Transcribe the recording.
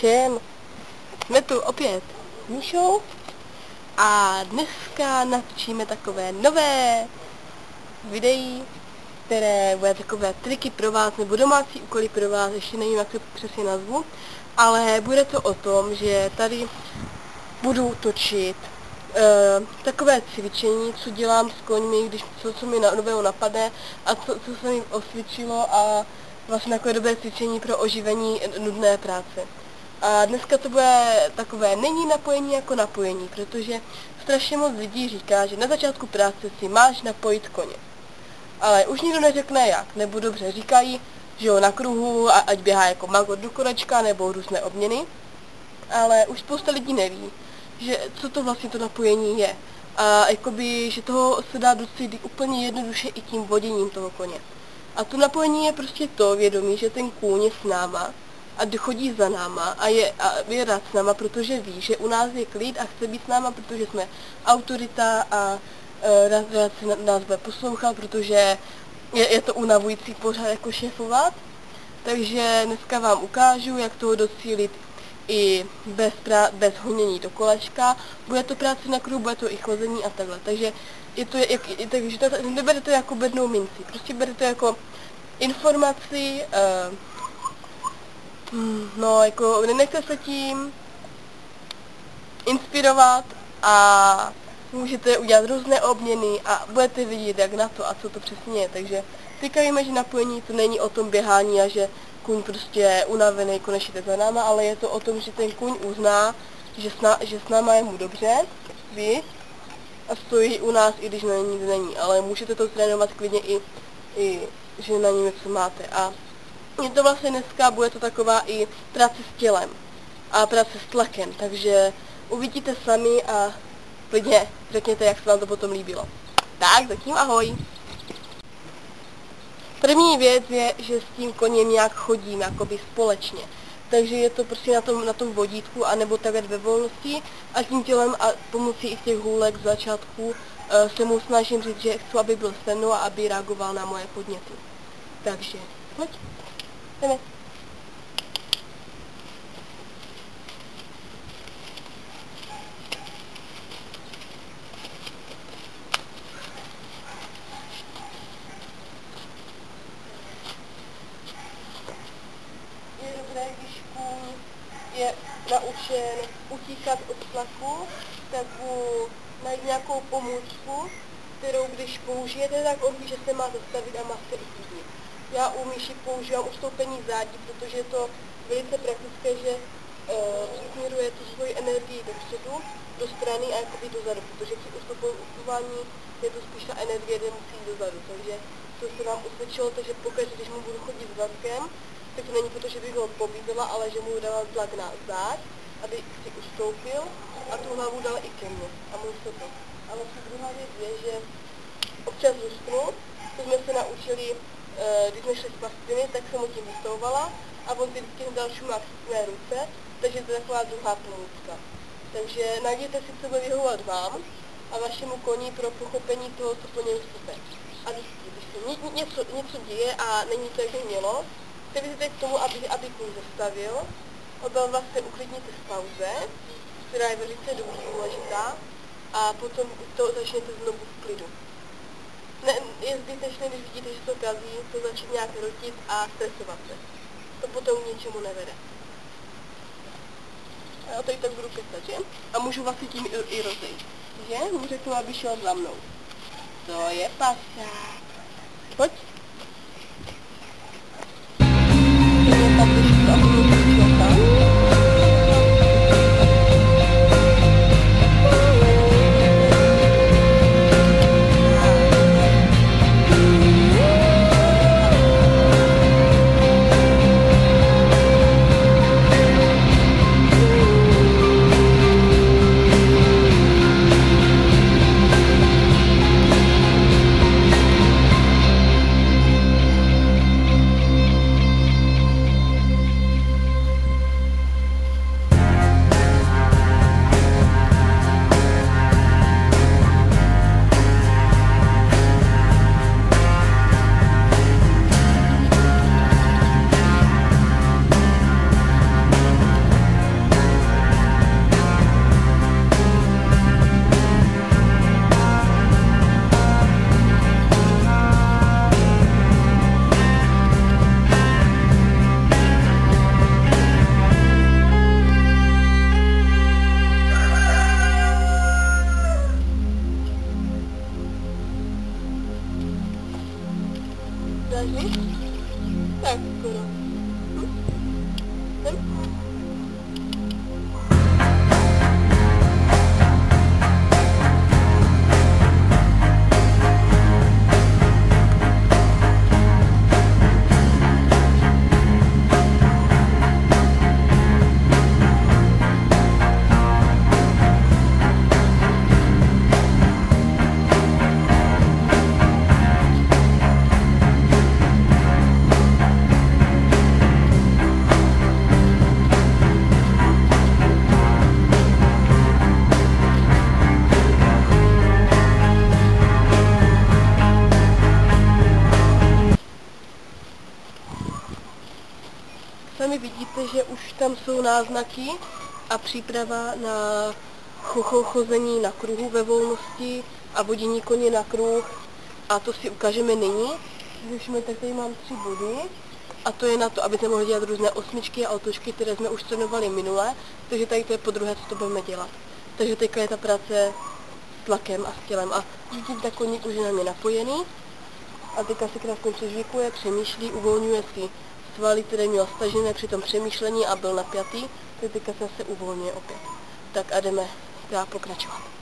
všem, jsme tu opět s Míšou a dneska natočíme takové nové videí, které bude takové triky pro vás, nebo domácí úkoly pro vás, ještě nevím, jak to přesně nazvu, ale bude to o tom, že tady budu točit takové cvičení, co dělám s koňmi, když co mi nového napadne a co se mi osvědčilo a vlastně takové dobré cvičení pro oživení nudné práce. A dneska to bude takové, není napojení jako napojení, protože strašně moc lidí říká, že na začátku práce si máš napojit koně. Ale už nikdo neřekne jak, nebo dobře říkají, že jo, na kruhu, ať běhá jako magot do kolečka, nebo různé obměny. Ale už spousta lidí neví, že co to vlastně to napojení je. A jakoby, že toho se dá docílit úplně jednoduše i tím voděním toho koně. A to napojení je prostě to vědomí, že ten kůň je s náma a chodí za náma a je rád s náma, protože ví, že u nás je klid a chce být s náma, protože jsme autorita a rád se nás bude poslouchat, protože je to unavující pořád jako šéfovat. Takže dneska vám ukážu, jak toho docílit i bez honění do kolečka. Bude to práce na kruhu, bude to i chození a takhle. Takže nebere to jako bednou minci, prostě bere to jako informaci, no jako nenechte se tím inspirovat a můžete udělat různé obměny a budete vidět jak na to a co to přesně je. Takže teďka víme, že napojení to není o tom běhání a že kůň prostě je unavený, konečně za náma, ale je to o tom, že ten kůň uzná, že s náma je mu dobře, víš, a stojí u nás, i když na ní není, ale můžete to trénovat klidně i že na ní něco máte. A je to vlastně dneska, bude to taková i práce s tělem a práce s tlakem, takže uvidíte sami a klidně řekněte, jak se vám to potom líbilo. Tak, zatím ahoj! První věc je, že s tím koněm nějak chodím, jakoby společně. Takže je to prostě na tom vodítku, anebo takhle ve volnosti a tím tělem a pomocí i těch hůlek z začátku se mu snažím říct, že chci, aby byl se mnou a aby reagoval na moje podněty. Takže, pojď, jdeme. Je dobré, když kůň je naučen utíkat od tlaku, tak mu najít nějakou pomůcku, kterou když použijete, tak on ví, že se má zastavit a má se i uklidnit. Já u Míši používám ustoupení zádí, protože je to velice praktické, že směruje tu svoji energii dopředu, do strany a jakoby dozadu, protože při ustupování je to spíš ta energie, kde musí jít dozadu. Takže to se nám usvědčilo, takže pokud, když mu budu chodit s zadkem, tak to není proto, že bych ho pobízela, ale že mu dávám tlak na záď, aby si ustoupil a tu hlavu dala i ke mně a můj se to. A vlastně druhá věc je, že občas zůstnu, to jsme se naučili, když jsme šli z pastviny, tak jsem mu tím vystavovala a on si vždycky dal šumák v mé ruce, takže to je taková druhá pomůcka. Takže najděte si, co bude vyhovovat vám a vašemu koni pro pochopení toho, co po něm chcete. A když se něco děje a není to, jak by mělo, tak vyzvěte k tomu, aby kůň zastavil, oba vás se uklidníte v pauze, která je velice důležitá, a potom to začnete znovu v klidu. Je zbytečné, když vidíte, že to kazí, to začít nějak rotit a stresovat se. To potom k ničemu nevede. A já tady tak budu kecat, že? A můžu vlastně tím i rozejít. Že? Mu řeknu, aby šel za mnou. To je pasák. Pojď. dáš víc? Tak, skoro. Sami vidíte, že už tam jsou náznaky a příprava na chození na kruhu ve volnosti a vodění koně na kruh. A to si ukážeme nyní. Když tak tady mám 3 body a to je na to, aby jsme mohli dělat různé osmičky a otočky, které jsme už trénovali minule, takže tady to je podruhé, co to budeme dělat. Takže teďka je ta práce s tlakem a s tělem a vidíte, koník už je na mě napojený a teďka si krásně přežvíkuje, přemýšlí, uvolňuje si svaly, které měl stažené při tom přemýšlení a byl napjatý, tak teďka se uvolňuje opět. Tak a jdeme pokračovat.